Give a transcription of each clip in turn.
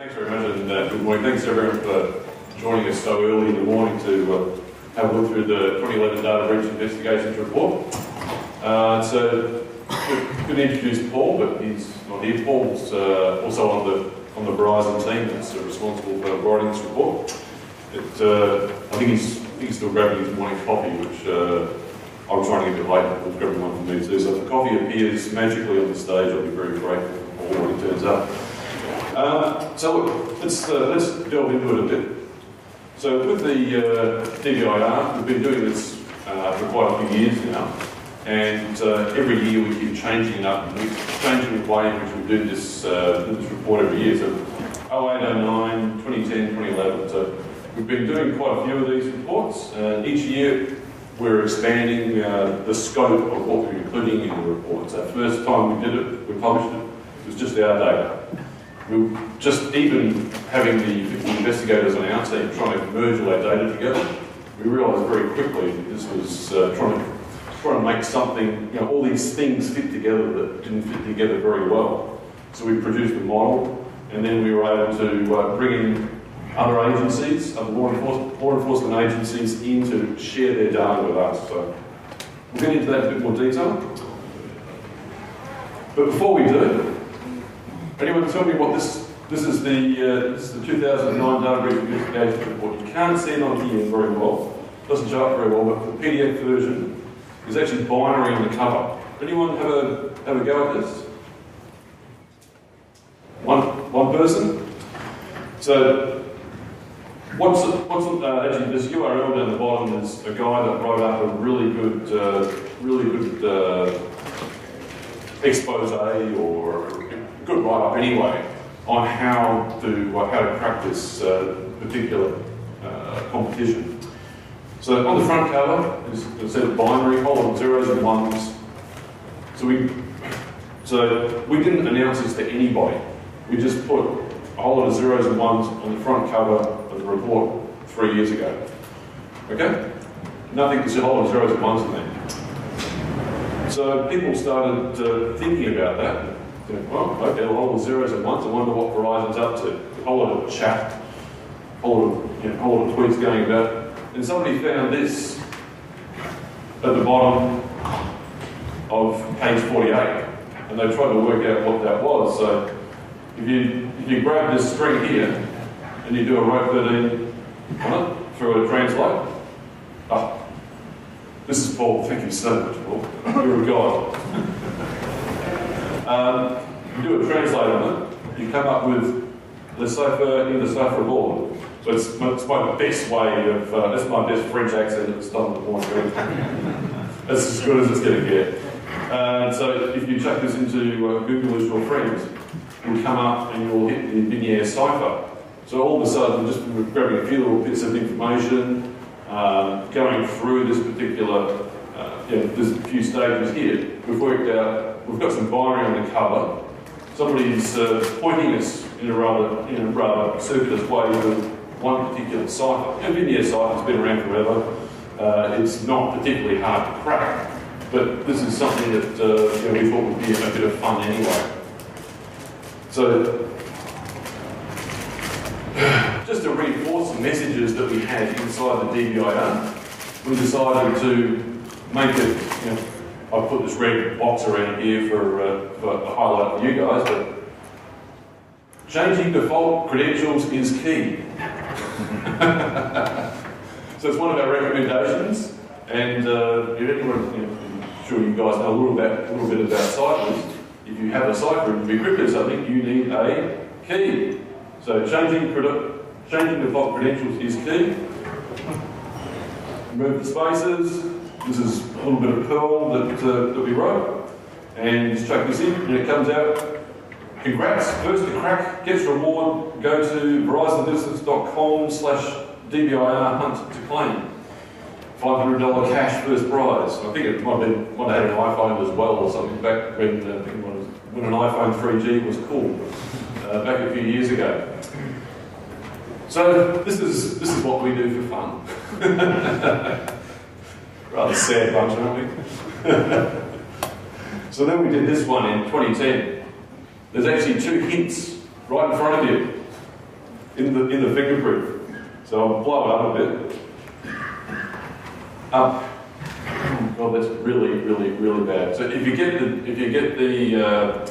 Thanks very much, and good morning. Thanks everyone for joining us so early in the morning to have a look through the 2011 Data Breach Investigations Report. So, we're going to introduce Paul, but he's not here. Paul's also on the Verizon team that's responsible for writing this report. I think he's still grabbing his morning coffee, which I was running a bit late. I was grabbing one for me too. So if the coffee appears magically on the stage, I'll be very grateful for Paul when he turns up. So look, let's delve into it a bit. So with the DBIR, we've been doing this for quite a few years now, and every year we keep changing it up, changing the way in which we do this report every year. So 08, 09, 2010, 2011. So we've been doing quite a few of these reports, and each year we're expanding the scope of what we're including in the report. So the first time we did it, we published it, it was just our data. We were just even having the 50 investigators on our team trying to merge all our data together. We realised very quickly that this was trying to make something, all these things fit together that didn't fit together very well. So we produced a model, and then we were able to bring in other agencies, other law enforcement agencies, in to share their data with us. So we'll get into that in a bit more detail. But before we do, anyone tell me what this is the 2009 Data Breach Investigation Report. You can't see it on here very well. It doesn't show up very well, but the PDF version is actually binary on the cover. Anyone have a go at this? One person? So actually this URL down the bottom is a guy that wrote up a really good expose or a good write-up anyway on how to crack this particular competition. So on the front cover is a set of binary, whole lot of zeros and ones. So we didn't announce this to anybody. We just put a whole lot of zeros and ones on the front cover of the report 3 years ago. Okay? Nothing, there's a whole lot of zeros and ones in there. So people started thinking about that. Well, okay, a whole lot of zeros and ones, I wonder what Verizon's up to. A whole lot of chat, a whole lot of tweets going about. And somebody found this at the bottom of page 48, and they tried to work out what that was. So if you grab this string here and you do a row 13 on it through a translate. This is Paul. Thank you so much, Paul. You're a god. You do a translate on it. You come up with the cipher in the cipher board. So it's my best way of, that's my best French accent at the start of the morning. That's as good as it's going to get. So if you chuck this into Google as your friend, you'll come up and you'll hit the Binaire cipher. So all of a sudden, just grabbing a few little bits of information, going through this particular, there's a few stages here. We've worked out, we've got some binary on the cover. Somebody's pointing us in a rather circuitous way to one particular cipher. Binaire cipher's been around forever. It's not particularly hard to crack, but this is something that we thought would be a bit of fun anyway. So, just to reinforce the messages that we had inside the DBIR, we decided to make it, I've put this red box around here for a highlight for you guys, but changing default credentials is key. So it's one of our recommendations, and I'm sure you guys know a little bit about ciphers. If you have a cipher and you encrypt something, you need a key. So changing default credentials is key. Remove the spaces. This is a little bit of Perl that we wrote, and just chuck this in, and it comes out. Congrats, first to crack gets reward. Go to verizonbusiness.com/DBIR hunt to claim. $500 cash first prize. I think it might have had an iPhone as well or something back when an iPhone 3G was cool, back a few years ago. So this is what we do for fun. Rather sad bunch, aren't we? So then we did this one in 2010. There's actually two hints right in front of you. in the fingerprint. So I'll blow it up a bit. Up. Oh, that's really bad. So if you get the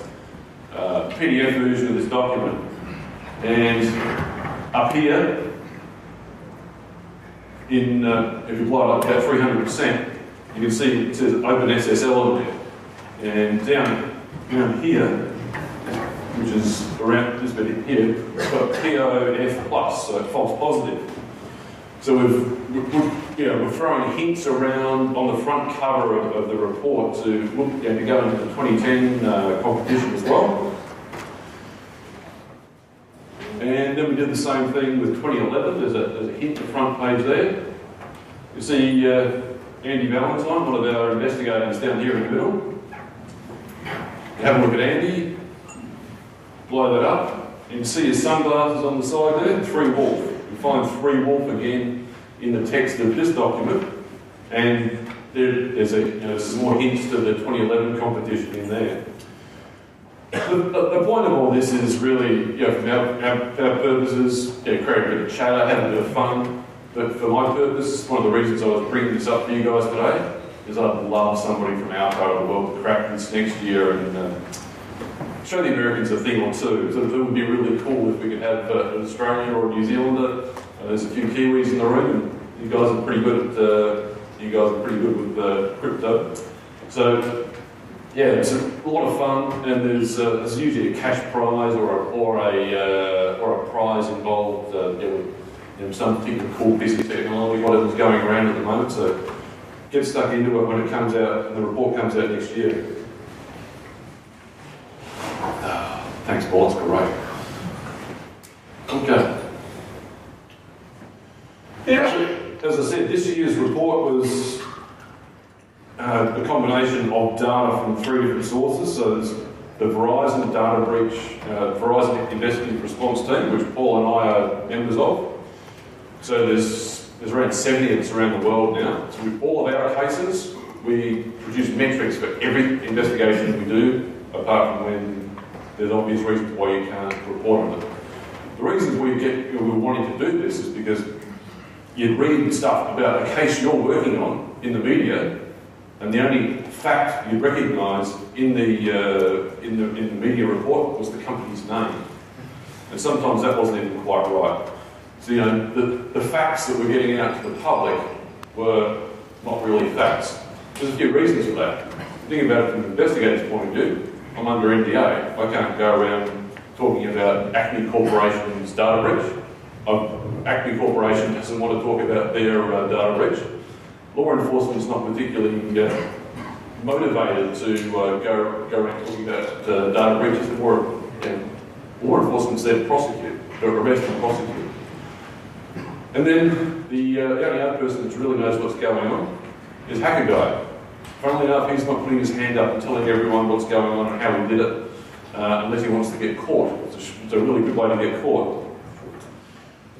PDF version of this document, and up here, if you blow it up about 300%, you can see it says OpenSSL on there. And down here, which is around this bit here, it's got POF+, so false positive. So we're throwing hints around on the front cover of the report to go into the 2010 competition as well. And then we did the same thing with 2011. There's a hint at the front page there. You see Andy Valentine, one of our investigators down here in the middle. Have a look at Andy, blow that up, and you see his sunglasses on the side there, 3 Wolf. You find 3 Wolf again in the text of this document, and there's some more hints to the 2011 competition in there. The point of all this is really, from our purposes, create a bit of chatter, have a bit of fun. But for my purpose, one of the reasons I was bringing this up for you guys today is I'd love somebody from our part of the world to crack this next year and show the Americans a thing or two. So it would be really cool if we could have an Australian or a New Zealander. There's a few Kiwis in the room, and you guys are pretty good with crypto. So yeah, it's a lot of fun, and there's usually a cash prize or a prize involved. Some particular cool piece of technology, whatever's going around at the moment. So get stuck into it when it comes out and the report comes out next year. Thanks, Paul. That's great. Okay. Yeah, as I said, this year's report was a combination of data from 3 different sources. So there's the Verizon data breach, Verizon Investigative Response Team, which Paul and I are members of. So there's around 70 of us around the world now. So with all of our cases, we produce metrics for every investigation we do, apart from when there's obvious reasons why you can't report on it. The reasons we're wanting to do this is because you'd read stuff about a case you're working on in the media, and the only fact you'd recognise in the media report was the company's name, and sometimes that wasn't even quite right. So the facts that we're getting out to the public were not really facts. There's a few reasons for that. Think about it from an investigator's point of view. I'm under NDA. I can't go around talking about Acme Corporation's data breach. Acme Corporation doesn't want to talk about their data breach. Law enforcement is not particularly motivated to go around talking about data breaches. More, law enforcement's there to prosecute, to arrest and prosecute. And then the only other person that really knows what's going on is Hacker Guy. Funnily enough, he's not putting his hand up and telling everyone what's going on and how he did it, unless he wants to get caught. It's a really good way to get caught.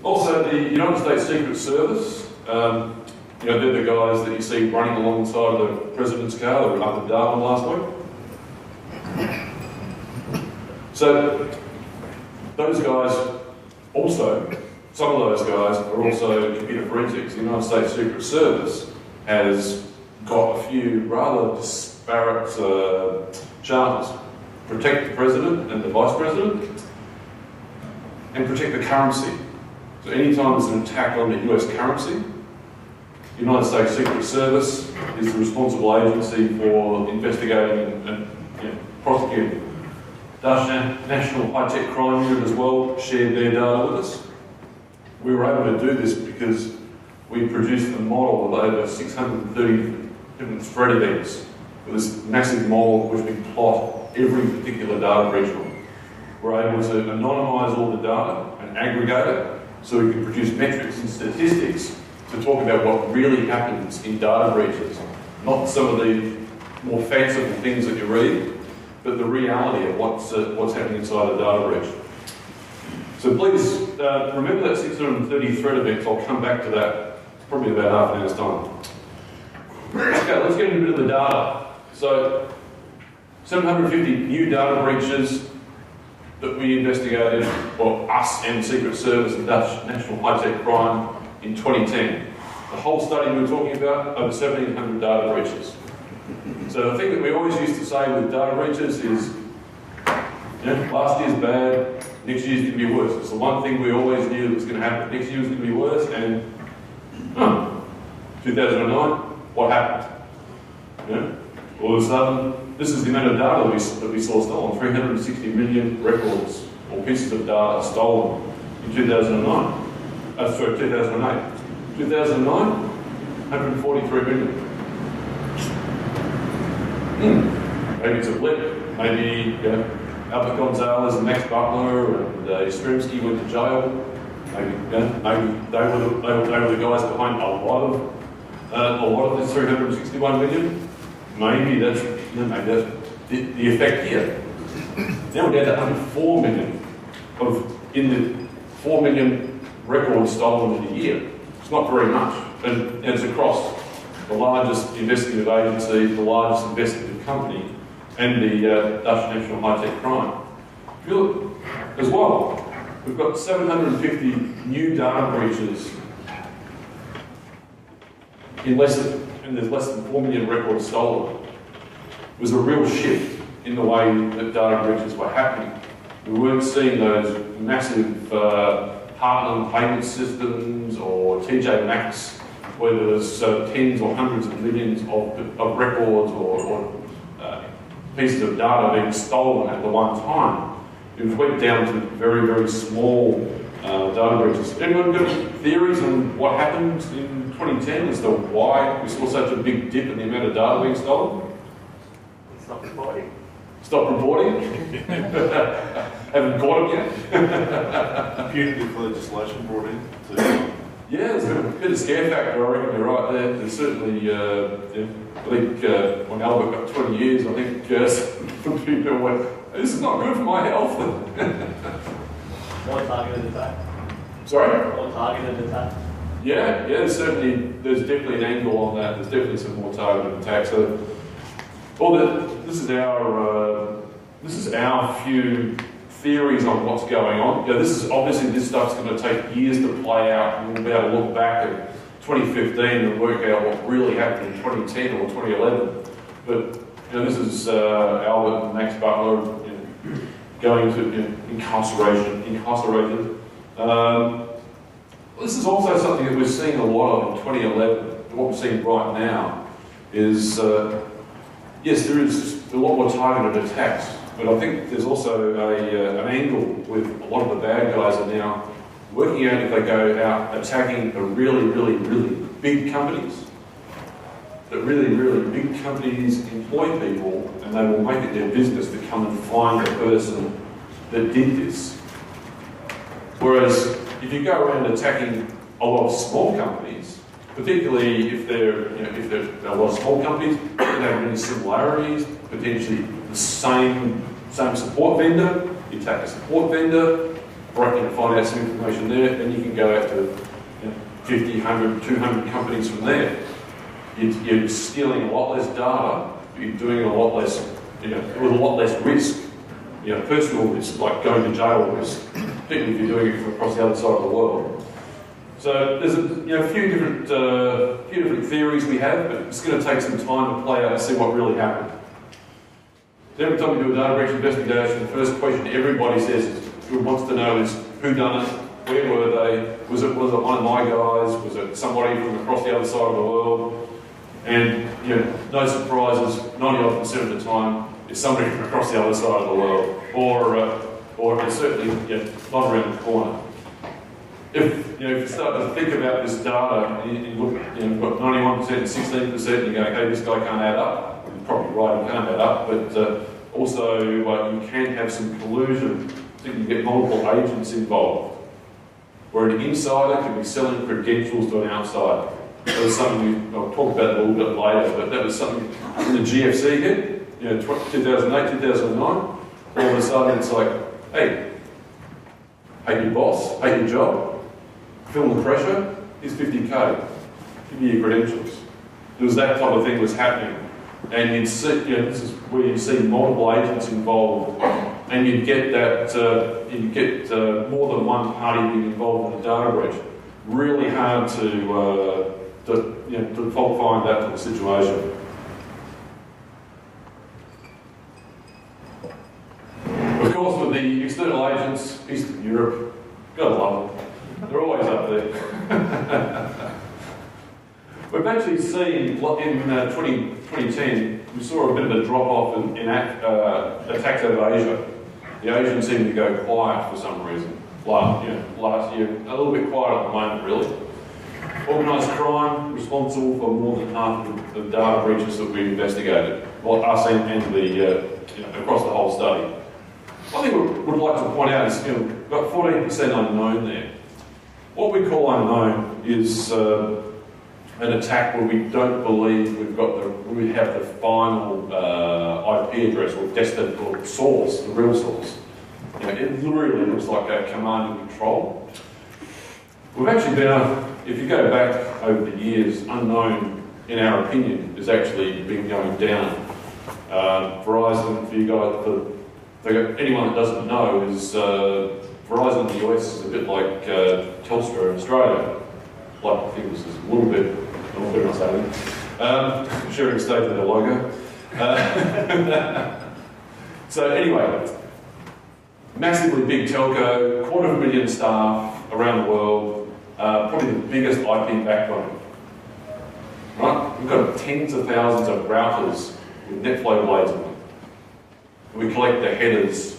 Also, the United States Secret Service, they're the guys that you see running alongside of the President's car that were up at Darwin last week. So, those guys also, some of those guys are also computer forensics. The United States Secret Service has got a few rather disparate charters. Protect the President and the Vice President, and protect the currency. So anytime there's an attack on the US currency, the United States Secret Service is the responsible agency for investigating and prosecuting. Dutch National High-Tech Crime Unit as well shared their data with us. We were able to do this because we produced a model of over 630 different threat events with this massive model which we plot every particular data breach on. We're able to anonymise all the data and aggregate it so we can produce metrics and statistics to talk about what really happens in data breaches, not some of the more fanciful things that you read, but the reality of what's happening inside a data breach. So please remember that 630 threat events. I'll come back to that probably about half an hour's time. Okay, let's get into a bit of the data. So 750 new data breaches that we investigated, or us and Secret Service and Dutch National High-Tech Crime in 2010. The whole study we were talking about, over 1,700 data breaches. So the thing that we always used to say with data breaches is, last year's bad, next year's going to be worse. It's the one thing we always knew that was going to happen. Next year was going to be worse, and 2009, what happened? All of a sudden, this is the amount of data that we saw stolen, 360 million records or pieces of data stolen in 2009. Sorry, 2008. 2009, 143 million. Maybe it's a blip. Maybe Albert Gonzalez and Max Butler and Ystremski went to jail. Maybe they were the guys behind a lot of this 361 million. Maybe that's the effect here. Now we're down to under 4 million in the 4 million records stolen in a year. It's not very much, and it's across the largest investigative agency, the largest investigative company, and the Dutch National High-Tech Crime. If you look as well, we've got 750 new data breaches and there's less than 4 million records stolen. It was a real shift in the way that data breaches were happening. We weren't seeing those massive Heartland payment systems or TJ Maxx where there was tens or hundreds of millions of records or pieces of data being stolen at the one time. It went down to very, very small data breaches. Anyone got theories on what happened in 2010 as to why we saw such a big dip in the amount of data being stolen? Stop reporting. Stop reporting? Haven't caught them yet? Punitive legislation brought in to... Yeah, there's a bit of scare factor, I reckon you're right there. There's certainly, I think when Albert got 20 years, I think some people went, this is not good for my health. More targeted attack. Sorry? More targeted attack. Yeah, there's definitely an angle on that. There's definitely some more targeted attacks. So, this is our few theories on what's going on. This stuff's going to take years to play out, and we'll be able to look back at 2015 and work out what really happened in 2010 or 2011. But this is Albert and Max Butler going to incarcerated. This is also something that we're seeing a lot of in 2011. What we're seeing right now is, yes, there is a lot more targeted attacks, but I think there's also an angle with a lot of the bad guys are now working out if they go out attacking the really, really, really big companies. That really, really big companies employ people and they will make it their business to come and find the person that did this. Whereas if you go around attacking a lot of small companies, particularly if they're a lot of small companies, they have many similarities, potentially the same support vendor, you attack a support vendor, right, you can find out some information there, then you can go out to 50, 100, 200 companies from there. You're stealing a lot less data, but you're doing a lot less, with a lot less risk. Personal risk, like going to jail risk, particularly if you're doing it from across the other side of the world. So there's a few different theories we have, but it's going to take some time to play out and see what really happened. Every time we do a data breach investigation, the first question everybody says wants to know is who done it, where were they, was it one of my guys, was it somebody from across the other side of the world? And no surprises, 90% of the time, it's somebody from across the other side of the world, or it's certainly not around the corner. If you start to think about this data, you look at, you've got 91% and 16%, and you go, okay, this guy can't add up. You're probably right, he can't add up, but also you can have some collusion. I think you get multiple agents involved, where an insider could be selling credentials to an outsider. That was something I'll talk about a little bit later, but that was something in the GFC hit, 2008, 2009. All of a sudden it's like, hey, hate your boss, hate your job, feel the pressure, here's 50k, give me your credentials. There was that type of thing was happening. And you'd see, this is where you see multiple agents involved and you'd get that more than one party being involved in a data breach. Really hard to fault find that sort of situation. Of course, with the external agents, Eastern Europe, gotta love them. They're always up there. We've actually seen, in 2010, we saw a bit of a drop-off in attacks over Asia. The Asians seem to go quiet for some reason. Last year, a little bit quiet at the moment, really. Organised crime, responsible for more than half of the data breaches that we investigated. Well, us and across the whole study. One thing we would like to point out is, we've got 14% unknown there. What we call unknown is an attack where we don't believe we have the final IP address or destined or source, the real source. It really looks like a command and control. We've actually been, if you go back over the years, unknown, in our opinion, has actually been going down. Verizon, for anyone that doesn't know, is Verizon in the US is a bit like Telstra in Australia. Like I think this is a little bit, I'm not going to say that. Sharing state of their logo. So anyway, massively big telco, 250,000 staff around the world, probably the biggest IP backbone. Right? We've got tens of thousands of routers with NetFlow blades on them. We collect the headers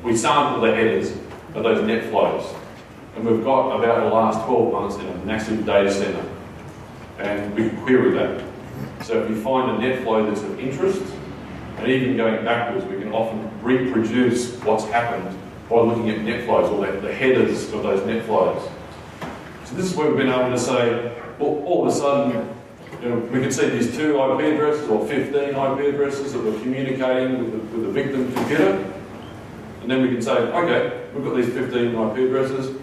we sample the headers of those NetFlows. And we've got about the last 12 months in a massive data center. And we can query that. So if we find a NetFlow that's of interest, and even going backwards, we can often reproduce what's happened by looking at NetFlows or the headers of those NetFlows. So this is where we've been able to say, well, all of a sudden, we can see these 2 IP addresses or 15 IP addresses that we're communicating with the victim computer. And then we can say, okay, we've got these 15 IP addresses.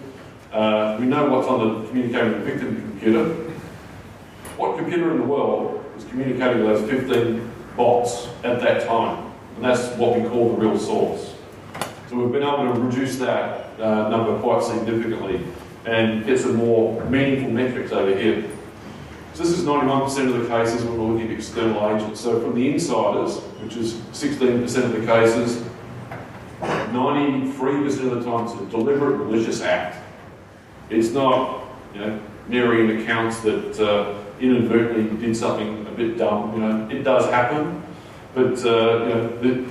We know what's on the communicating with the victim computer. What computer in the world is communicating with those 15 bots at that time? And that's what we call the real source. So we've been able to reduce that number quite significantly and get some more meaningful metrics over here. So this is 91% of the cases when we're looking at external agents. So from the insiders, which is 16% of the cases, 93% of the time it's a deliberate malicious act. It's not, mirroring accounts that inadvertently did something a bit dumb. It does happen, but the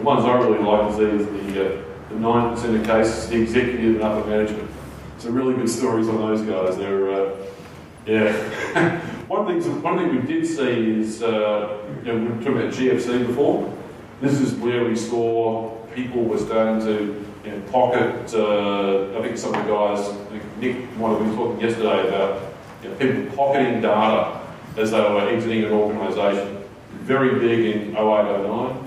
ones I really like is the 9% of cases, the executive and upper management. So really good stories on those guys. They're one thing we did see is we were talking about GFC before. This is where we saw people were starting to pocket. I think some of the guys, Nick might have been talking yesterday about people pocketing data as they were exiting an organisation. Very big in 08, 09.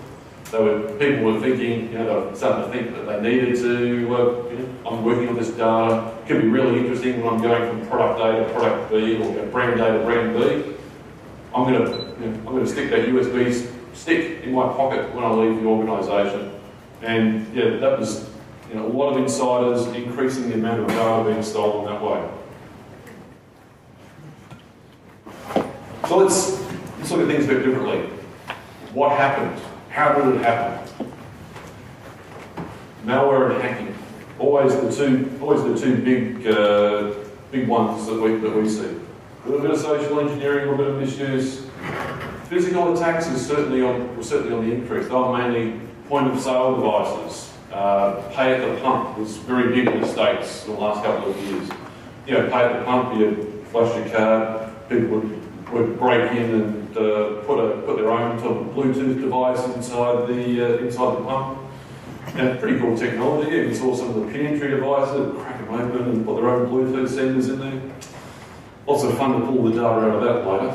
People were thinking, they were starting to think that they needed to, I'm working on this data. It could be really interesting when I'm going from product A to product B or brand A to brand B. I'm going to stick that USB stick in my pocket when I leave the organisation. And that was a lot of insiders increasing the amount of data being stolen that way. So let's look at things a bit differently. What happened? How did it happen? Malware and hacking, always the two big ones that we see. A little bit of social engineering, a little bit of misuse. Physical attacks is certainly on the increase. They were mainly point of sale devices. Pay at the pump was very big in the States in the last couple of years. Pay at the pump, you flash your card, people would break in and put their own sort of Bluetooth device inside the pump. Pretty cool technology. You saw some of the pin entry devices, crack them open and put their own Bluetooth senders in there. Lots of fun to pull the data out of that later.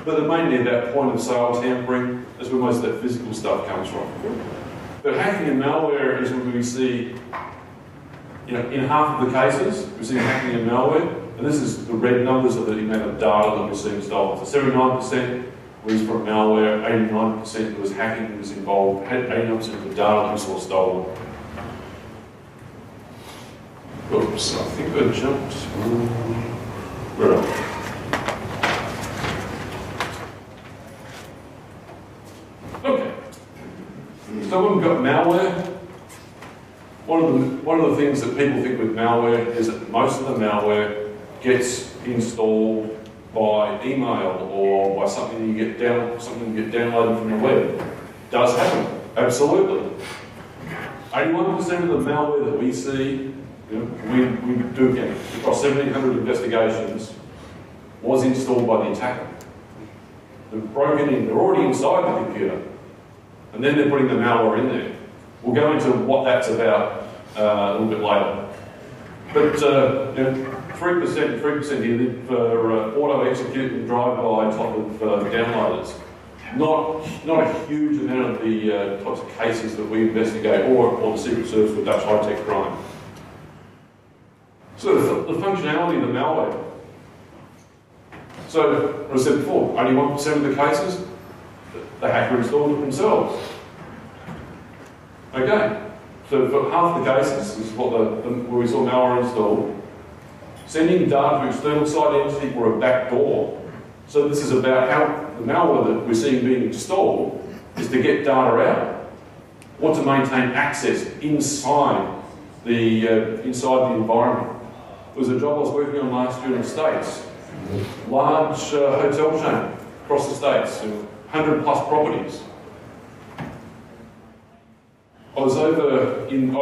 But they're mainly about point of sale tampering. That's where most of that physical stuff comes from. But hacking and malware is when we see, in half of the cases, we see hacking and malware. And this is the red numbers of the amount of data that we're seeing stolen. So 79% was from malware, 89% was hacking was involved, 89% of the data that we saw stolen. Oops, I think I jumped. Where are we? Okay. So when we've got malware, one of the things that people think with malware is that most of the malware gets installed by email or by something you get downloaded from the web. Does happen, absolutely. 81% of the malware that we see, we do get across 1,700 investigations, was installed by the attacker. They're broken in, they're already inside the computer, and then they're putting the malware in there. We'll go into what that's about a little bit later. But 3% here for auto-execute and drive-by type of downloaders. Not a huge amount of the types of cases that we investigate or the Secret Service for Dutch high-tech crime. So the functionality of the malware. So, as I said before, only 1% of the cases, the hacker installed it themselves. Okay, so for half the cases, this is what where we saw malware installed, sending data to external site entity or a backdoor. So this is about how the malware that we're seeing being installed is to get data out or to maintain access inside the environment. It was a job I was working on last year in the States. Large hotel chain across the States, 100 plus properties. I was over in, I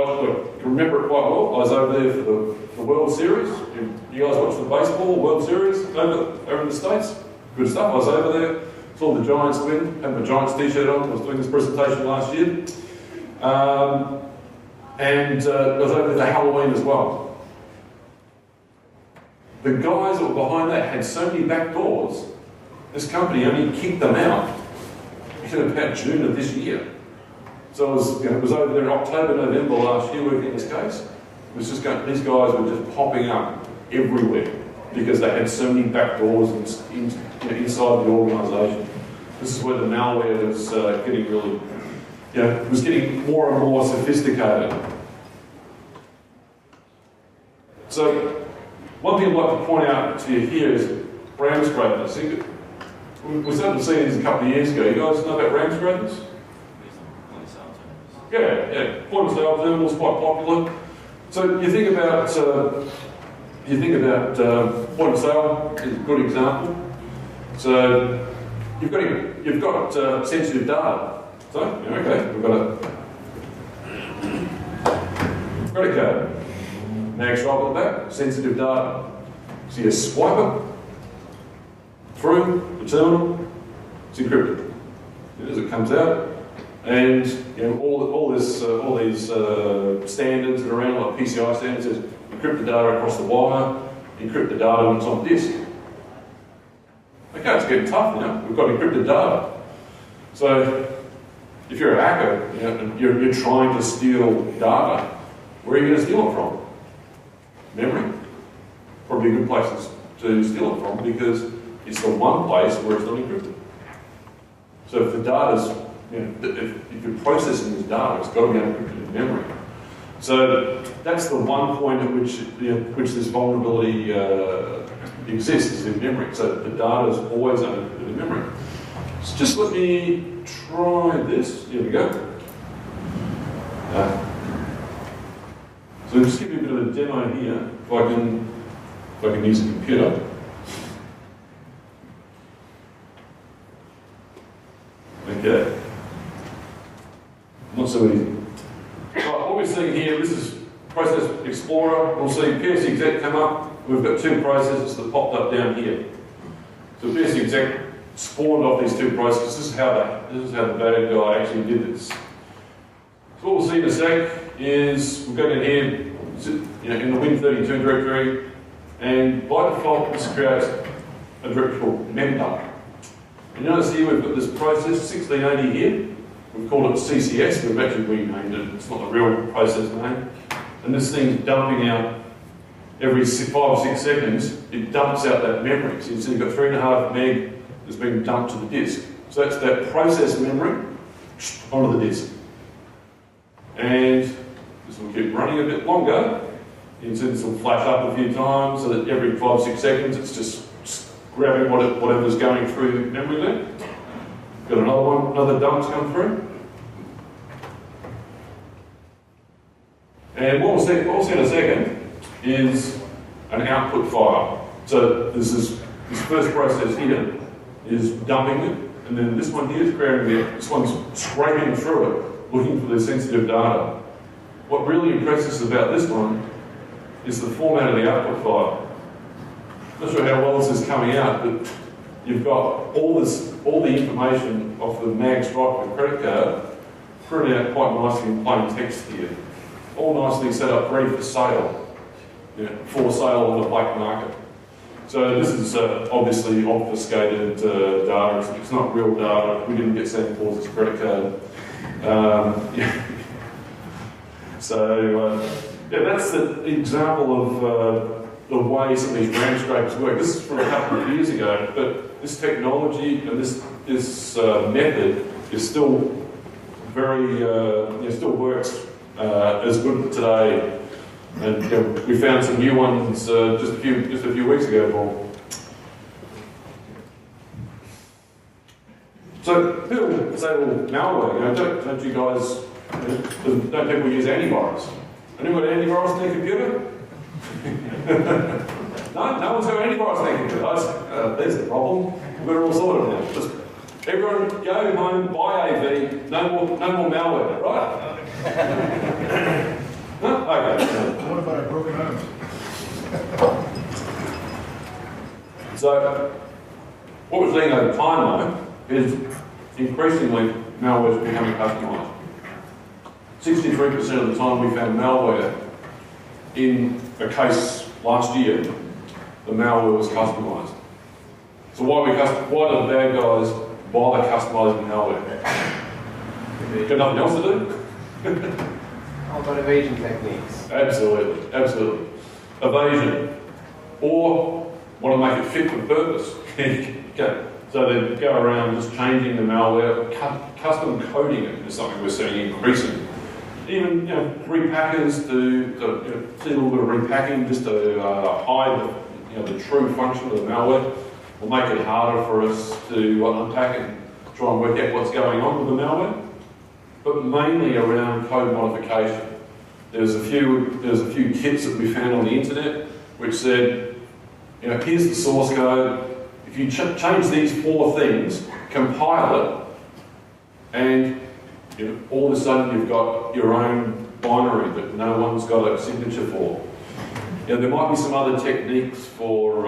remember it quite well, I was over there for the World Series. You guys watch the baseball World Series over in the States? Good stuff. I was over there, saw the Giants win, had my Giants t-shirt on, I was doing this presentation last year. And I was over there for Halloween as well. The guys that were behind that had so many back doors, this company only kicked them out in about June of this year. So I was over there in October, November last year working this case. It was just going, these guys were just popping up everywhere because they had so many back doors inside the organisation. This is where the malware was getting really, was getting more and more sophisticated. So one thing I'd like to point out to you here is RAM scrapers. We started seeing these a couple of years ago. You guys know about RAM scrapers? Yeah. Point of sale terminals, quite popular. So you think about point of sale is a good example. So you've got sensitive data. So okay, we've got a credit card. Mag stripe at the back, sensitive data. So you swipe it through the terminal, it's encrypted. As it comes out, and all these standards that are around, like PCI standards, says encrypt the data across the wire, encrypt the data when it's on disk. Okay, it's getting tough now. We've got encrypted data. So if you're a hacker, and you're trying to steal data, where are you going to steal it from? Memory? Probably a good place to steal it from because it's the one place where it's not encrypted. So if the data's, if you're processing this data, it's got to be encrypted in memory. So that's the one point at which this vulnerability exists, is in memory. So the data is always encrypted in memory. So just let me try this. Here we go. So I'll just give you a bit of a demo here, if I can use a computer. Okay. Not so easy. Right, what we're seeing here, this is Process Explorer. We'll see PS exec come up. We've got two processes that popped up down here. So PS exec spawned off these two processes. This is how the bad guy actually did this. So what we'll see in a sec is we'll go down here, in the Win32 directory, and by default this creates a directory called memdump. And you notice here we've got this process 1680 here. We've called it CCS. We've actually renamed it. It's not the real process name. And this thing's dumping out every 5 or 6 seconds. It dumps out that memory. So you see you've got 3.5 meg has been dumped to the disk. So that's that process memory onto the disk. And this will keep running a bit longer. You can see this will flash up a few times so that every 5-6 seconds it's just grabbing whatever's going through memory there. Got another one, another dump's come through. And what we'll see in a second is an output file. So this first process here is dumping it, and then this one here is creating it. This one's scraping through it, looking for the sensitive data. What really impresses us about this one is the format of the output file. I'm not sure how well this is coming out, but you've got all the information off the mag stripe of the credit card printed out quite nicely in plain text here. All nicely set up, ready for sale. For sale on the black market. So this is obviously obfuscated data. It's not real data. We didn't get Santa Claus's credit card. So that's the example of the way some of these RAM scrapers work. This is from a couple of years ago, but this technology and this method is still very still works as good today. And we found some new ones just a few weeks ago, Paul. So people say, well, malware, don't you guys, don't people use antivirus? Anyone got antivirus in their computer? No one's got antivirus in their computer. There's the problem. We're all sorted now. Just everyone go home, buy AV, no more malware, right? No? Okay. What about a broken arm? So, what we're seeing over time though is increasingly malware is becoming customised. 63% of the time we found malware in a case last year, the malware was customised. So why do the bad guys bother customising malware? Got nothing else to do? How about evasion techniques? Absolutely. Evasion. Or want to make it fit for purpose. Okay. So they go around just changing the malware, custom coding it is something we're seeing increasing. Even repackers do see a little bit of repacking just to hide the true function of the malware. Will make it harder for us to unpack and try and work out what's going on with the malware. But mainly around code modification. There's a few kits that we found on the internet which said, here's the source code. If you change these 4 things, compile it, and all of a sudden you've got your own binary that no one's got a signature for. There might be some other techniques for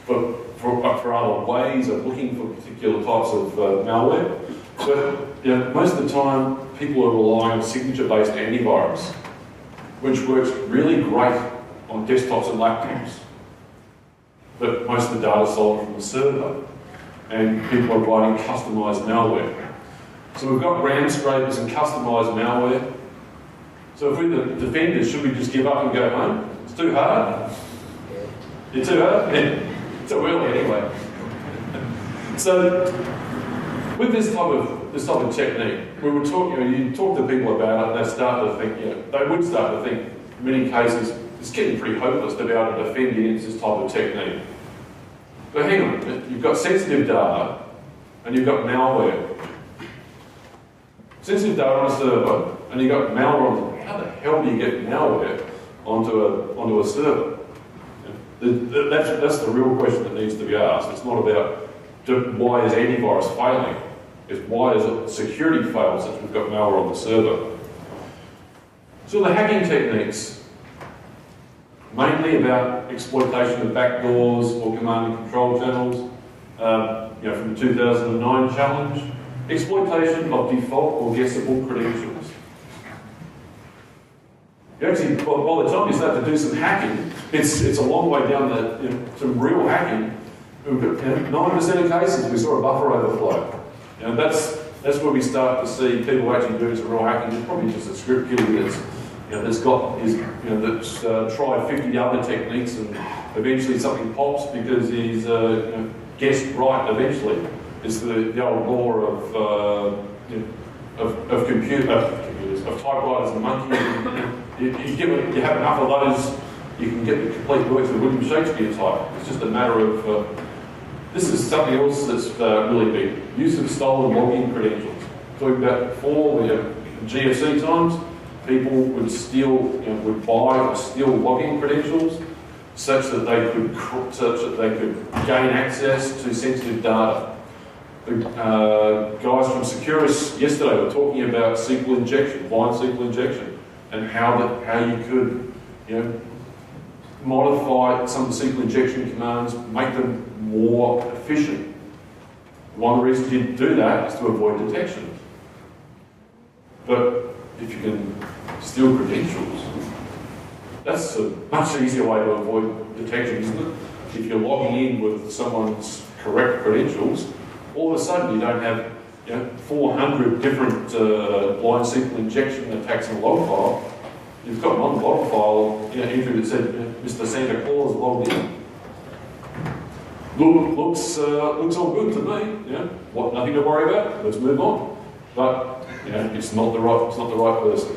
other ways of looking for particular types of malware. But most of the time, people are relying on signature-based antivirus, which works really great on desktops and laptops. But most of the data is sold from the server, and people are writing customised malware. So we've got RAM scrapers and customised malware. So if we're the defenders, should we just give up and go home? It's too hard. You're too hard? Yeah. Too early anyway. So with this type of technique, we were talking. You talk to people about it, and they start to think. They would start to think. In many cases, it's getting pretty hopeless to be able to defend against this type of technique. But hang on, you've got sensitive data, and you've got malware. Sensitive data on a server, and you've got malware on. How the hell do you get malware onto a server? That's the real question that needs to be asked. It's not about why is antivirus failing. It's why is it security fails since we've got malware on the server. So the hacking techniques, mainly about exploitation of backdoors or command and control channels, from the 2009 challenge, exploitation of default or guessable credentials. You actually, by the time you start to do some hacking, it's a long way down some real hacking. 9% of cases we saw a buffer overflow. That's where we start to see people actually doing some real hacking. It's probably just a script kiddie that's tried 50 other techniques and eventually something pops because he's guessed right eventually. It's the old law of computers, of typewriters and monkeys. You have enough of those, you can get the complete works of William Shakespeare type. It's just a matter of, this is something else that's really big. Use of stolen login credentials. Talking about before, GFC times, people would steal, would buy or steal login credentials such that they could gain access to sensitive data. The guys from Securus yesterday were talking about SQL injection, blind SQL injection, and how you could, modify some of the SQL injection commands, make them more efficient. One of the reasons you do that is to avoid detection. But if you can steal credentials, that's a much easier way to avoid detection, isn't it? If you're logging in with someone's correct credentials, all of a sudden you don't have 400 different blind SQL injection attacks in a log file. You've got one log file entry that said Mr. Santa Claus logged in. Looks all good to me. Nothing to worry about. Let's move on. But it's not the right person.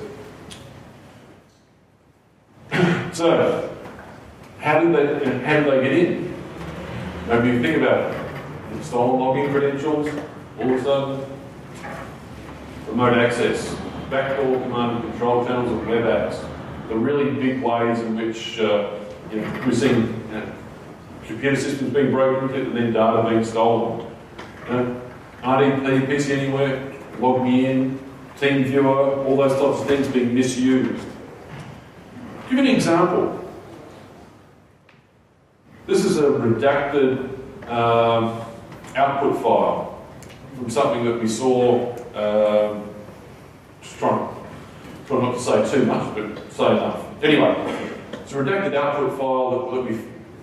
So, how did they get in? Maybe you think about it. Stolen login credentials, all of a sudden, remote access, backdoor command and control channels, and web apps. The really big ways in which we've seen computer systems being broken into and then data being stolen. RDP, PC Anywhere, Log Me In, Team Viewer, all those types of things being misused. Give an example. This is a redacted output file from something that we saw, just trying not to say too much, but say enough. Anyway, it's a redacted output file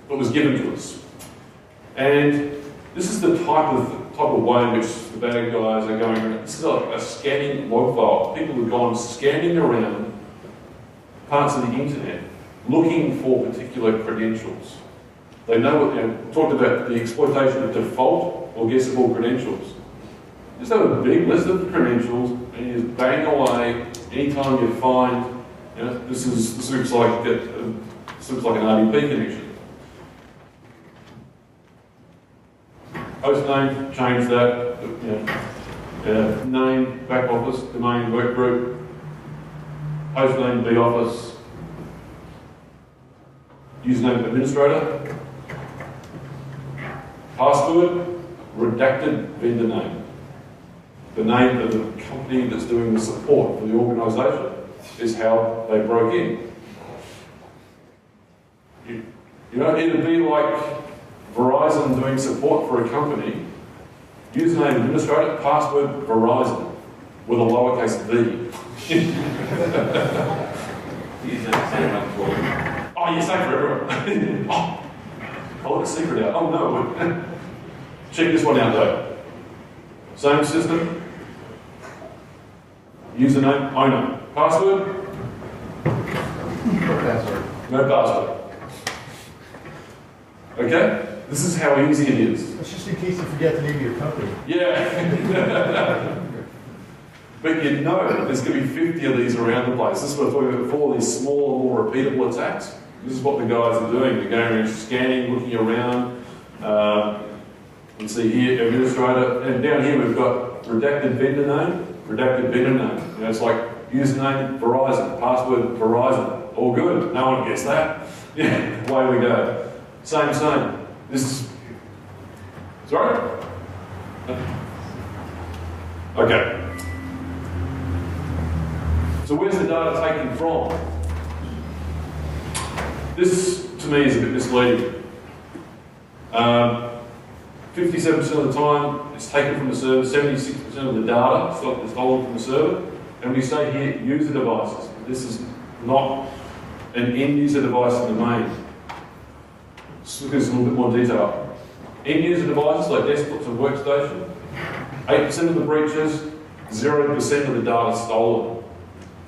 that was given to us. And this is the type of way in which the bad guys are going around. This is a scanning log file. People have gone scanning around parts of the internet looking for particular credentials. They know what, talked about the exploitation of default or guessable credentials. Just have a big list of credentials and you just bang away anytime you find, this looks like an RDP connection. Host name, change that, name, back office, domain, work group, host name, B office, username, administrator, password, redacted vendor name. The name of the company that's doing the support for the organisation is how they broke in. You don't need to be like Verizon doing support for a company. Username administrator, password Verizon with a lowercase v. Oh, you say for everyone. I'll let a secret out. Oh no. Check this one out though. Same system. Username, owner. Password? No password. No password. Okay? This is how easy it is. That's just in case you forget the name of your company. Yeah. But there's going to be 50 of these around the place. This is what I was talking about before, these smaller, more repeatable attacks. This is what the guys are doing. They're going around scanning, looking around. You can see here, administrator, and down here we've got redacted vendor name, redacted vendor name. It's like username, Verizon, password, Verizon. All good. No one gets that. Yeah, away we go. Same. This is... Sorry? Okay. So where's the data taken from? This, to me, is a bit misleading. 57% of the time, it's taken from the server, 76% of the data is stolen from the server, and we say here, user devices. This is not an end-user device in the main. Let's look at this in a little bit more detail. End-user devices like desktops and workstation, 8% of the breaches, 0% of the data stolen.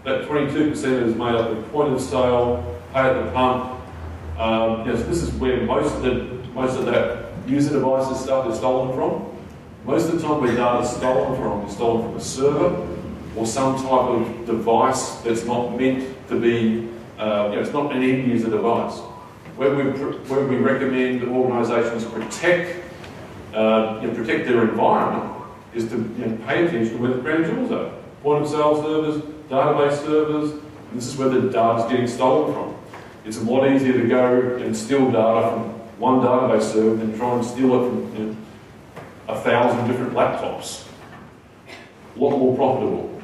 That 22% is made up of point of sale, pay at the pump. So this is where most of that user devices stuff is stolen from. Most of the time where data is stolen from a server or some type of device that's not meant to be, it's not an end user device. Where we recommend organisations protect their environment is to pay attention to where the crown jewels are. Point of sale servers, database servers, and this is where the data is getting stolen from. It's a lot easier to go and steal data from one database server than try and steal it from 1,000 different laptops. A lot more profitable.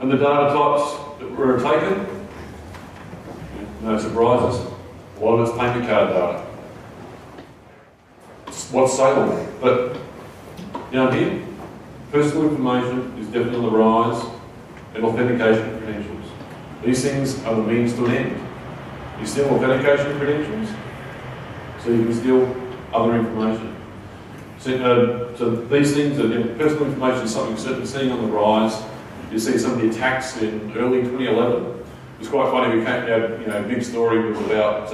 And the data types that were taken, no surprises. A lot of it's payment card data. It's what's saleable. But down here, personal information is definitely on the rise, and authentication credentials. These things are the means to an end. You steal authentication credentials, so you can steal other information. So these things, personal information is something we're certainly seeing on the rise. You see some of the attacks in early 2011. It's quite funny, we came out, a big story was about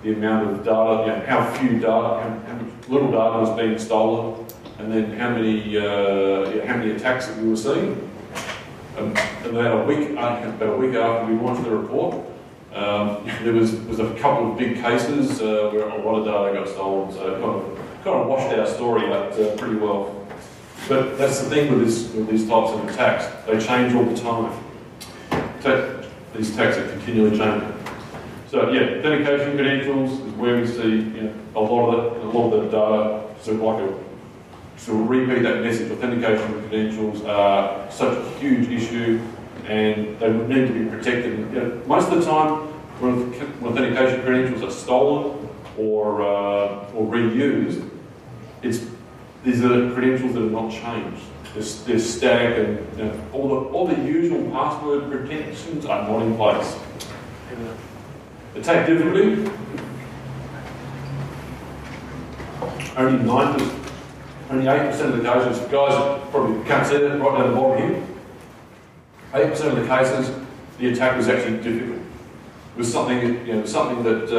the amount of data, how few data, how much little data was being stolen, and then how many attacks that we were seeing. And about a week after we launched the report, there was a couple of big cases where a lot of data got stolen, so it kind of washed our story out pretty well. But that's the thing with these types of attacks, they change all the time. These attacks are continually changing. So yeah, authentication credentials is where we see a lot of the data. So we'll repeat that message. Authentication credentials are such a huge issue, and they need to be protected. Most of the time, when authentication credentials are stolen or reused, these are credentials that are not changed. They're static, and all the usual password protections are not in place. Attack difficulty. Only 8% of the cases, guys probably can't see that right down the bottom here. 8% of the cases, the attack was actually difficult. It was something that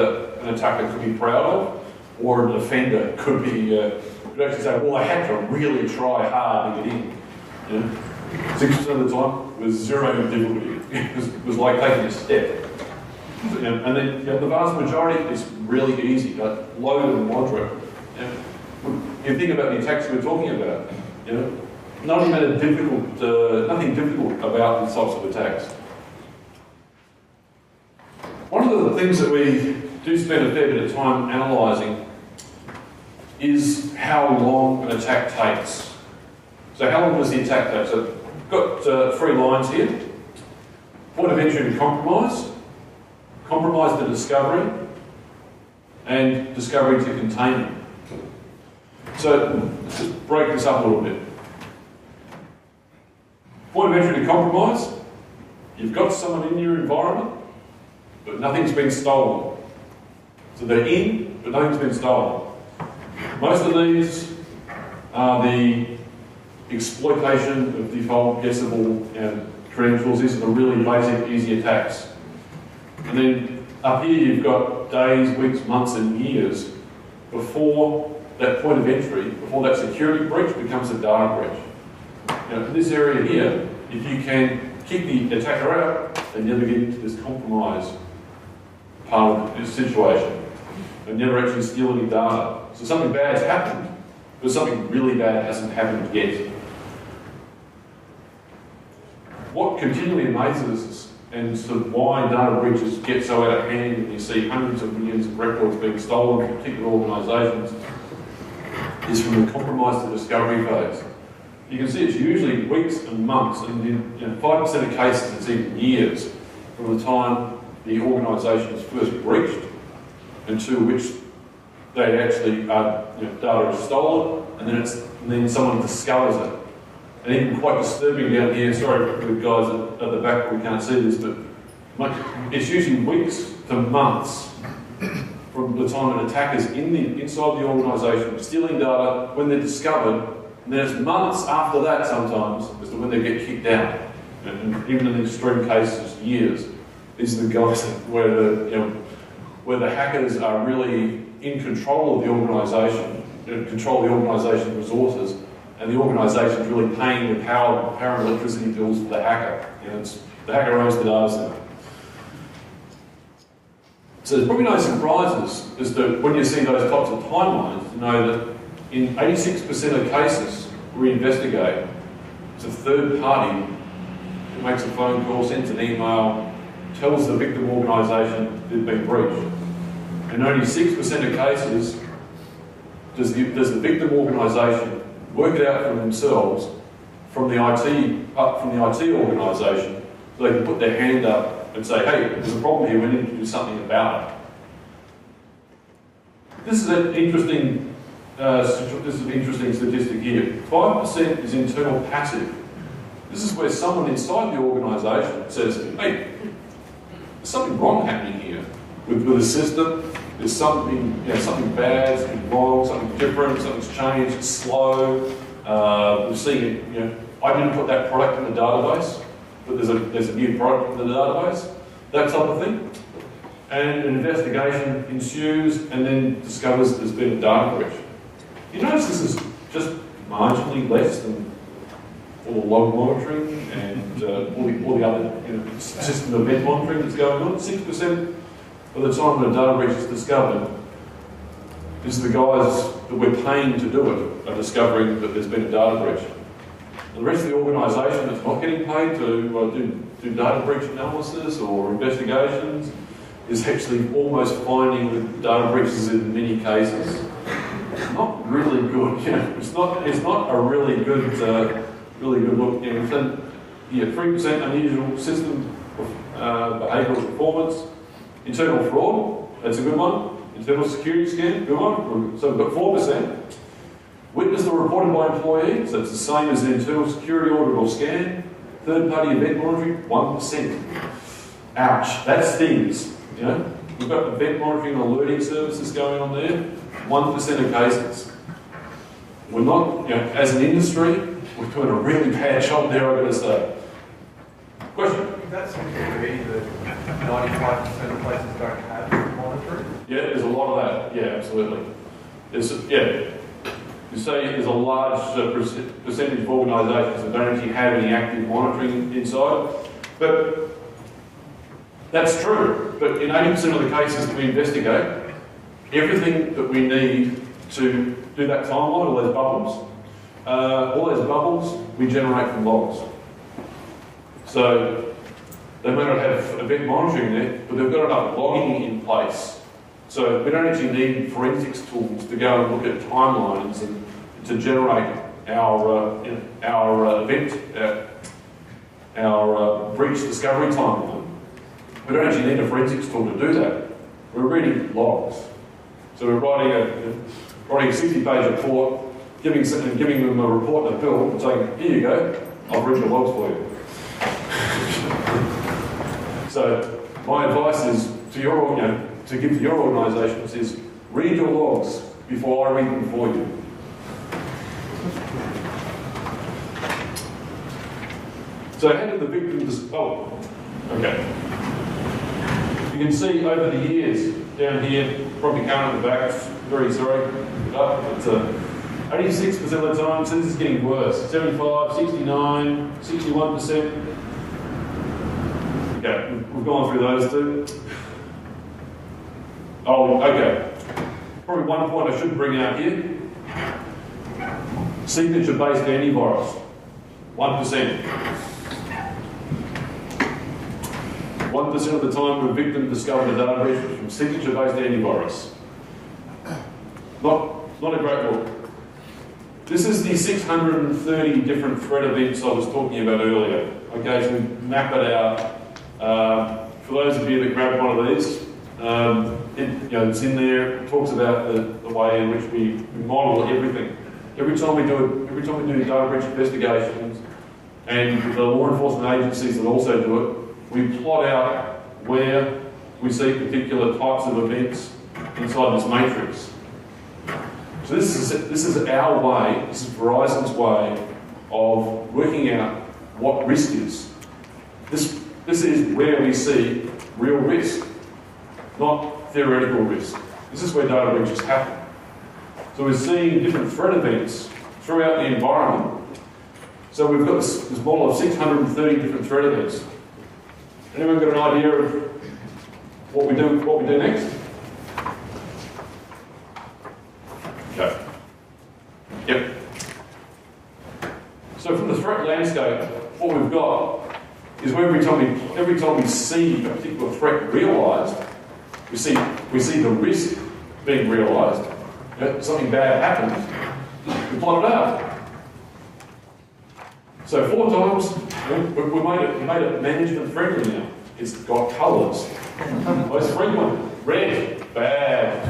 an attacker could be proud of, or an offender could actually say, well, I had to really try hard to get in. 6% of the time, it was zero difficulty. It was like taking a step. And then the vast majority is really easy, low and moderate. You think about the attacks we're talking about, nothing difficult about these types of attacks. One of the things that we do spend a fair bit of time analysing is how long an attack takes. So how long does the attack take? So we've got 3 lines here. Point of entry to compromise, compromise to discovery, and discovery to containment. So let's just break this up a little bit. Point of entry to compromise, you've got someone in your environment, but nothing's been stolen. So they're in, but nothing's been stolen. Most of these are the exploitation of default guessable credentials. These are the really basic, easy attacks. And then up here you've got days, weeks, months and years before that point of entry, before that security breach becomes a data breach. Now in this area here, if you can kick the attacker out, they never get into this compromise part of this situation. They never actually steal any data. So something bad has happened, but something really bad hasn't happened yet. What continually amazes us, and sort of why data breaches get so out of hand, and you see hundreds of millions of records being stolen from particular organisations, is from the compromise to discovery phase. You can see it's usually weeks and months, and in 5% of cases it's even years from the time the organisation is first breached until which they actually data is stolen, and then someone discovers it. And even quite disturbing down here, sorry for the guys at the back, we can't see this, but it's usually weeks to months from the time an attacker's inside the organisation stealing data, when they're discovered, and then it's months after that sometimes as to when they get kicked out. And even in extreme cases, years. These are the guys where the hackers are really in control of the organisation, control the organisation's resources, and the organisation's really paying the power and electricity bills for the hacker. The hacker owns the data centre. So there's probably no surprises as to when you see those types of timelines to know that in 86% of cases we investigate, it's a third party who makes a phone call, sends an email, tells the victim organisation they've been breached. In only 6% of cases does the victim organisation work it out for themselves from the IT organisation, so they can put their hand up and say, hey, there's a problem here, we need to do something about it. This is an interesting statistic here. 5% is internal passive. This is where someone inside the organisation says, hey, there's something wrong happening here with the system. There's something, something bad, something wrong, something different, something's changed, it's slow. We're seeing it, I didn't put that product in the database, but there's a new product in the database, that type of thing. And an investigation ensues and then discovers there's been a data breach. You notice this is just marginally less than all the log monitoring and all the other system event monitoring that's going on. 6% of the time when a data breach is discovered is the guys that we're paying to do it are discovering that there's been a data breach. The rest of the organisation that's not getting paid to do data breach analysis or investigations is actually almost finding the data breaches in many cases. It's not really good. It's not a really good look. 3% unusual system behavioural performance. Internal fraud, that's a good one. Internal security scan, good one. So we've got 4%. Witnessed or reported by employee, so it's the same as an internal security audit or scan. Third-party event monitoring, 1%. Ouch, that stings. We've got event monitoring and alerting services going on there. 1% of cases. We're not, as an industry, we're doing a really bad job there, I've got to say. Question? That seems to be that 95% of places don't have monitoring. Yeah, there's a lot of that. Yeah, absolutely. You say there's a large percentage of organisations that don't actually have any active monitoring inside, but that's true. But in 80% of the cases that we investigate, everything that we need to do that timeline, all those bubbles we generate from logs. So they may not have event monitoring there, but they've got enough logging in place. So we don't actually need forensics tools to go and look at timelines and to generate our breach discovery timeline. We don't actually need a forensics tool to do that. We're reading logs. So we're writing a 60-page report, giving them a report and a bill, and saying, here you go, I'll read your logs for you. So my advice is to give to your organisations is read your logs before I read them for you. So how did the victim okay. You can see over the years down here, probably counting at the back, very sorry, but 86% of the time, so this is getting worse. 75, 69, 61%. Okay, we've gone through those two. Oh, okay. Probably one point I should bring out here. Signature-based antivirus, 1%. 1% of the time when a victim discovered a data breach was from signature-based antivirus. Not a great look. This is the 630 different threat events I was talking about earlier. Okay, so we map it out. For those of you that grabbed one of these, it's in there. It talks about the way in which we model everything. Every time we do data breach investigations, and the law enforcement agencies that also do it, we plot out where we see particular types of events inside this matrix. So this is our way, this is Verizon's way of working out what risk is. This is where we see real risk, not theoretical risk. This is where data breaches happen. So we're seeing different threat events throughout the environment. So we've got this model of 630 different threat events. Anyone got an idea of what we do next? Okay. Yep. So from the threat landscape, what we've got is where every time we see a particular threat realised, we see the risk being realised. Something bad happens, we plot it out. So 4 times, we made it management friendly now. It's got colours. Most frequent, red, bad.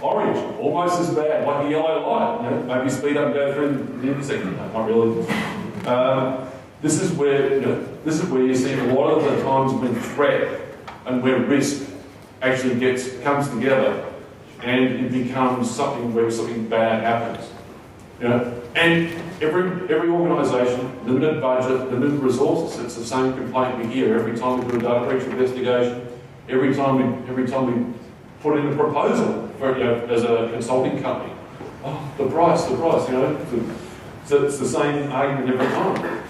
Orange, almost as bad, like a yellow light. Maybe speed up and go through the intersection. No, not really. This is where you see a lot of the times when threat and where risk actually comes together, and it becomes something where something bad happens. And every organisation, limited budget, limited resources. It's the same complaint we hear every time we do a data breach investigation. Every time we put in a proposal for as a consulting company. Oh, the price. So it's the same argument every time.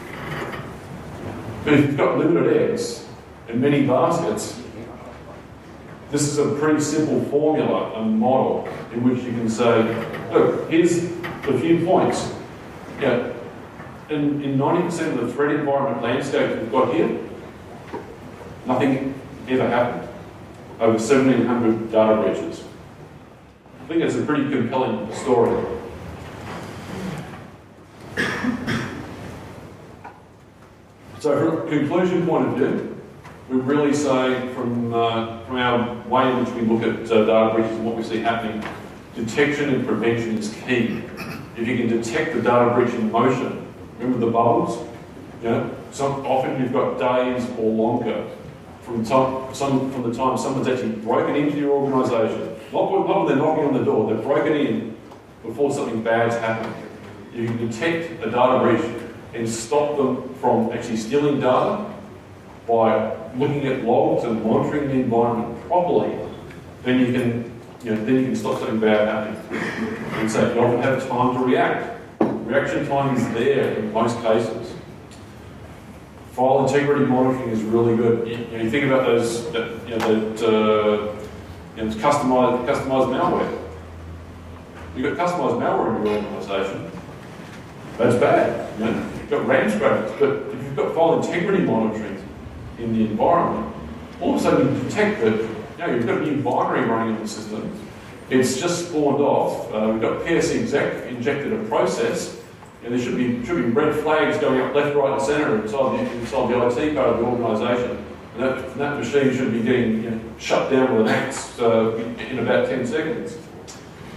But if you've got limited eggs and many baskets, this is a pretty simple formula and model in which you can say, look, here's a few points. In 90% of the threat environment landscape we've got here, nothing ever happened. Over 1,700 data breaches. I think it's a pretty compelling story. So from a conclusion point of view, we really say from our way in which we look at data breaches and what we see happening, detection and prevention is key. If you can detect the data breach in motion, remember the bubbles? Often you've got days or longer from the time someone's actually broken into your organisation. Not when they're knocking on the door, they've broken in before something bad's happened. You can detect a data breach and stop them from actually stealing data by looking at logs and monitoring the environment properly. Then you can stop something bad happening. And so you often have time to react. Reaction time is there in most cases. File integrity monitoring is really good. You think about those customized malware. You've got customized malware in your organisation. That's bad. You've got RAM scrapers, but if you've got file integrity monitoring in the environment, all of a sudden you detect that you've got a new binary running in the system. It's just spawned off. We've got PSE injected a process, and there should be red flags going up left, right, and centre inside the IT part of the organisation. And that machine should be getting shut down with an axe in about 10 seconds.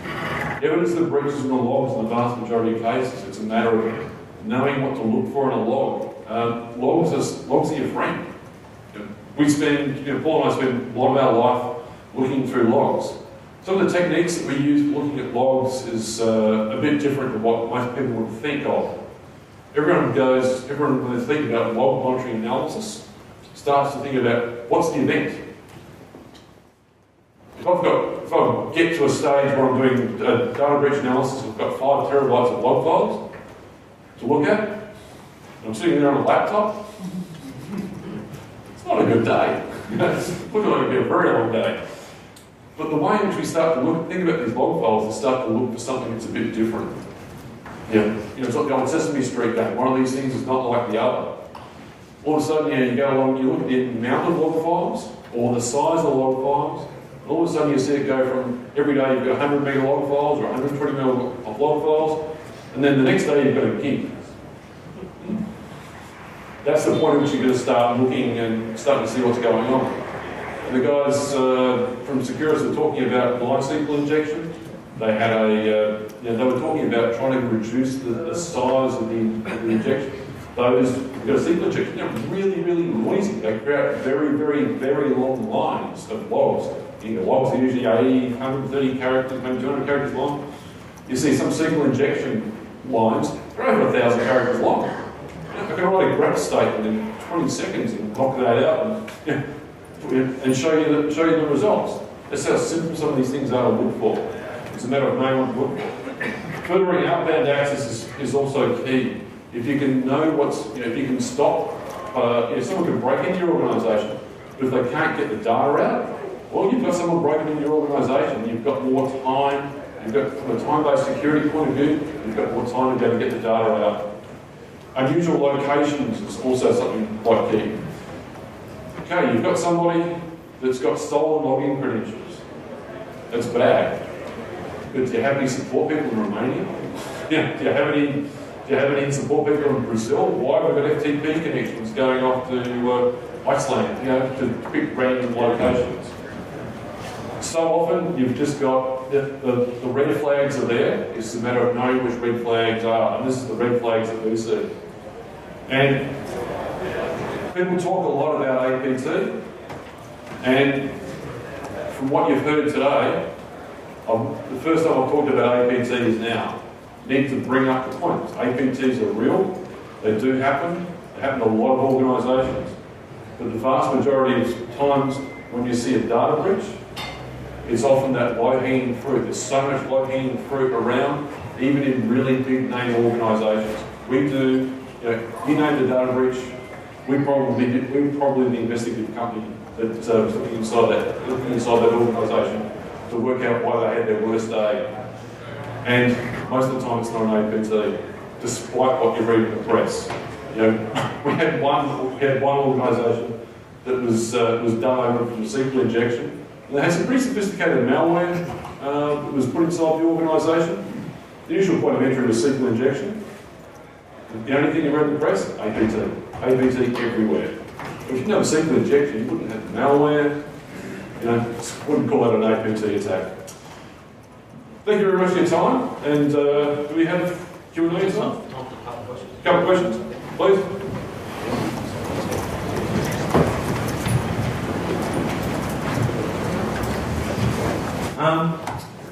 Evidence of breaches in the logs in the vast majority of cases. It's a matter of knowing what to look for in a log. Logs are your friend. Paul and I spend a lot of our life looking through logs. Some of the techniques that we use for looking at logs is a bit different to what most people would think of. Everyone when they think about log monitoring analysis, starts to think about what's the event. If I get to a stage where I'm doing a data breach analysis, I've got 5 terabytes of log files to look at, and I'm sitting there on a laptop, it's not a good day. It's looking like it'll be a very long day. But the way in which we start to think about these log files is start to look for something that's a bit different. It's like the old Sesame Street game. One of these things is not like the other. All of a sudden, you go along and you look at the amount of log files or the size of the log files, and all of a sudden you see it go from every day you've got 100 mega log files or 120 mega of log files, and then the next day you've got a gig. That's the point at which you're going to start looking and starting to see what's going on. And the guys from Securus were talking about MySQL injection. They had they were talking about trying to reduce the size of the injection. Those you've got a SQL injection, they're really, really noisy. They create very, very, very long lines of logs. Logs are usually 80, 130 characters, maybe 200 characters long. You see some SQL injection lines, they're over 1,000 characters long. I can write a graph statement in 20 seconds and knock that out and show you the results. That's how simple some of these things are to look for. It's a matter of knowing what to look for. Filtering outbound access is also key. If you can know what's, if you can stop, someone can break into your organisation, but if they can't get the data out, well, you've got someone breaking into your organisation, you've got more time, you've got, from a time-based security point of view, you've got more time to be able to get the data out. Unusual locations is also something quite key. Okay, you've got somebody that's got stolen login credentials. That's bad. But do you have any support people in Romania? Yeah, do you have any support people in Brazil? Why have we got FTP connections going off to Iceland, to pick random locations? So often you've just got the red flags are there. It's a matter of knowing which red flags are, and this is the red flags that we see. And people talk a lot about APT, and from what you've heard today, the first time I've talked about APT is now. Need to bring up the point. APTs are real, they do happen, they happen in a lot of organisations, but the vast majority of times when you see a data breach, it's often that low-hanging fruit. There's so much low-hanging fruit around, even in really big name organisations. We do, you name the data breach, we're probably the investigative company that's looking inside that organisation to work out why they had their worst day. And most of the time it's not an APT, despite what you read in the press. We had one organisation that was done over from SQL injection. And they had some pretty sophisticated malware that was put inside the organisation. The initial point of entry was SQL injection. The only thing you read in the press, APT. APT everywhere. If you didn't have SQL injection, you wouldn't have malware. Wouldn't call that an APT attack. Thank you very much for your time. And do we have Q&A or something? A couple of questions, please.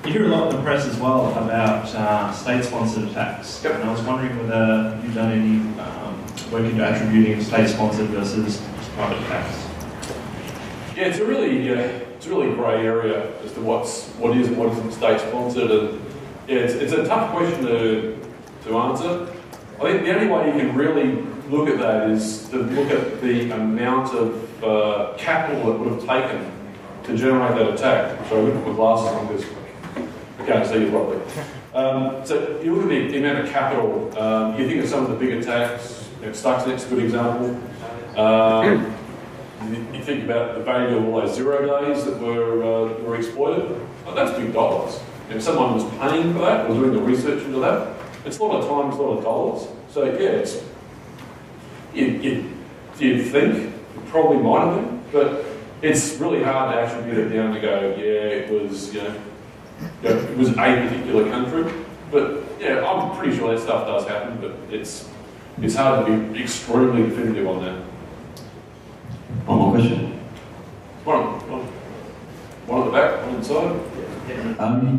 You hear a lot in the press as well about state-sponsored attacks. Yep. And I was wondering whether you've done any work into attributing state-sponsored versus private attacks. Yeah, it's a really grey area as to what is and what isn't state-sponsored, and yeah, it's a tough question to answer. I think the only way you can really look at that is to look at the amount of capital it would have taken to generate that attack. So I'm going to put glasses on this. I can't see you properly. So you look at the amount of capital. You think of some of the big attacks. Stuxnet's a good example. You think about the value of all those 0 days that were exploited. Well, that's big dollars. If someone was paying for that, was doing the research into that, it's a lot of time, it's a lot of dollars. So yeah, you'd think it probably might have been, but it's really hard to attribute it down to go, yeah, it was, it was a particular country. But yeah, I'm pretty sure that stuff does happen, but it's hard to be extremely definitive on that. One more question. One at the back, one inside.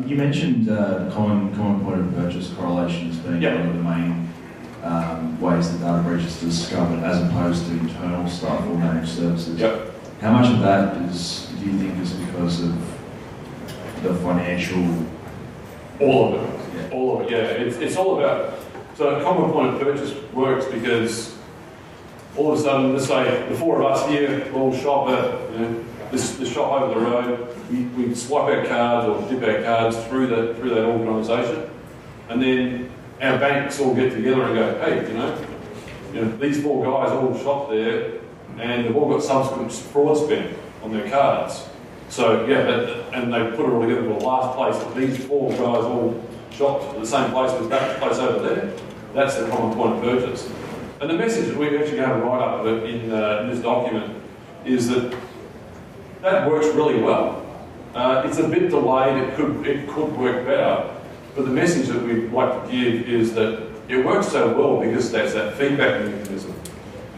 You mentioned common point of purchase correlations being one of the main ways that data breaches are discovered, as opposed to internal stuff or managed services. Yep. How much of that do you think is because of the financial? All of it. Yeah. All of it. Yeah. It's all about. So a common point of purchase works because all of a sudden, let's say the four of us here all shop at this shop over the road. We swipe our cards or dip our cards through that organisation, and then our banks all get together and go, hey, these four guys all shop there, and they've all got subsequent fraud spend on their cards. So and they put it all together to the last place that these four guys all shopped at the same place as that place over there. That's the common point of purchase. And the message that we're actually going to write up in this document is that works really well. It's a bit delayed, it could work better, but the message that we'd like to give is that it works so well because there's that feedback mechanism.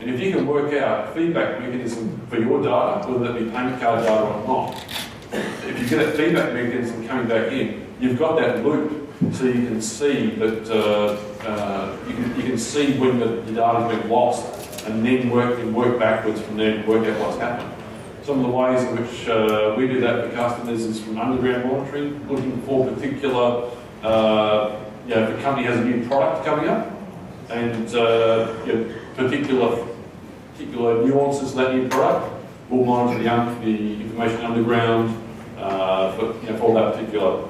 And if you can work out a feedback mechanism for your data, whether that be payment card data or not, if you get that feedback mechanism coming back in, you've got that loop, so you can see that you can see when the data's been lost, and then work backwards from there to work out what's happened. some of the ways in which we do that for customers is from underground monitoring, looking for particular, if a company has a new product coming up, and particular nuances of that new product, we'll monitor the information underground for that particular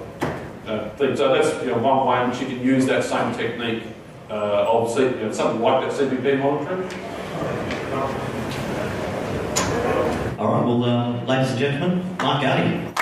thing. So that's one way in which you can use that same technique of something like that CBP monitoring. All right, well, ladies and gentlemen, Mark Goudie.